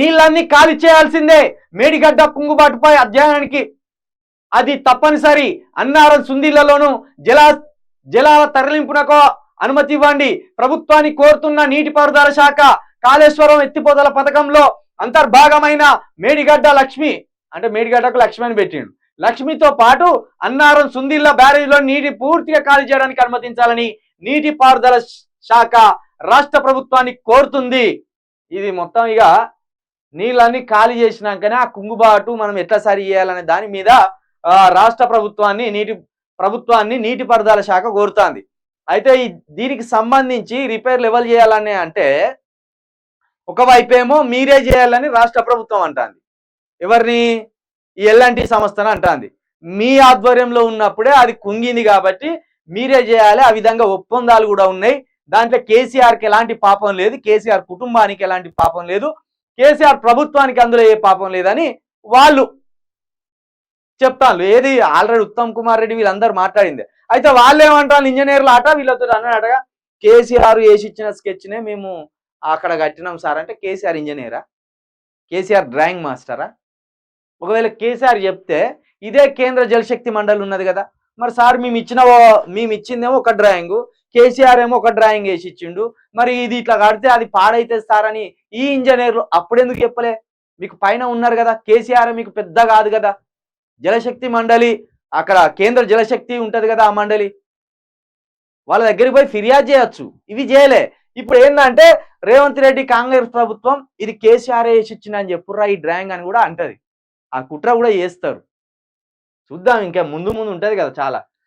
నీళ్ళన్నీ ఖాళీ చేయాల్సిందే. మేడిగడ్డ కుంగుబాటుపై అధ్యయనానికి అది తప్పనిసరి. అన్నారం సుందీళ్లలోనూ జలాల తరలింపునకు అనుమతి ఇవ్వండి. ప్రభుత్వాన్ని కోరుతున్న నీటిపారుదల శాఖ. కాళేశ్వరం ఎత్తిపోతల పథకంలో అంతర్భాగమైన మేడిగడ్డ లక్ష్మి, అంటే మేడిగడ్డకు లక్ష్మి అని పెట్టిండు. లక్ష్మితో పాటు అన్నారం సుందీళ్ల బ్యారేజ్లో నీటి పూర్తిగా ఖాళీ చేయడానికి అనుమతించాలని నీటిపారుదల శాఖ రాష్ట్ర ప్రభుత్వాన్ని కోరుతుంది. ఇది మొత్తం ఇక నీళ్ళన్నీ ఖాళీ చేసినాకనే ఆ కుంగుబాటు మనం ఎట్లా సరి చేయాలనే దాని మీద రాష్ట్ర ప్రభుత్వాన్ని నీటిపారుదల శాఖ కోరుతుంది. అయితే దీనికి సంబంధించి రిపేర్లు ఎవరు చేయాలని అంటే ఒకవైపేమో మీరే చేయాలని రాష్ట్ర ప్రభుత్వం అంటుంది. ఎవరిని? ఈ ఎల్ఎన్టీ సంస్థను అంటుంది. మీ ఆధ్వర్యంలో ఉన్నప్పుడే అది కుంగింది కాబట్టి మీరే చేయాలి. ఆ విధంగా ఒప్పందాలు కూడా ఉన్నాయి. దాంట్లో కేసీఆర్కి ఎలాంటి పాపం లేదు, కేసీఆర్ కుటుంబానికి ఎలాంటి పాపం లేదు, కేసీఆర్ ప్రభుత్వానికి అందులో ఏ పాపం లేదని వాళ్ళు చెప్తాను. ఏది ఆల్రెడీ ఉత్తమ్ కుమార్ రెడ్డి వీళ్ళందరూ మాట్లాడింది. అయితే వాళ్ళు ఏమంటారు? ఇంజనీర్లు ఆట వీళ్ళతో అన్నట్టుగా కేసీఆర్ వేసి ఇచ్చిన స్కెచ్నే మేము అక్కడ కట్టినాం సార్ అంటే కేసీఆర్ ఇంజనీరా? కేసీఆర్ డ్రాయింగ్ మాస్టరా? ఒకవేళ కేసీఆర్ చెప్తే ఇదే కేంద్ర జలశక్తి మండలి ఉన్నది కదా, మరి సార్ మేము ఇచ్చిందేమో ఒక డ్రాయింగ్, కేసీఆర్ ఏమో ఒక డ్రాయింగ్ వేసి ఇచ్చిండు, మరి ఇది ఇట్లా కడితే అది పాడైతే సార్ అని ఈ ఇంజనీర్లు అప్పుడెందుకు చెప్పలే? మీకు పైన ఉన్నారు కదా, కేసీఆర్ మీకు పెద్ద కాదు కదా, జలశక్తి మండలి అక్కడ కేంద్ర జలశక్తి ఉంటది కదా, ఆ మండలి వాళ్ళ దగ్గరికి పోయి ఫిర్యాదు చేయొచ్చు. ఇవి చేయలే. ఇప్పుడు ఏంటంటే రేవంత్ రెడ్డి కాంగ్రెస్ ప్రభుత్వం ఇది కేసీఆర్ వేసి ఇచ్చిన అని చెప్పుర్రా ఈ డ్రాయింగ్ అని కూడా అంటది. ఆ కుట్ర కూడా చేస్తారు. చూద్దాం, ఇంకా ముందు ఉంటది కదా చాలా.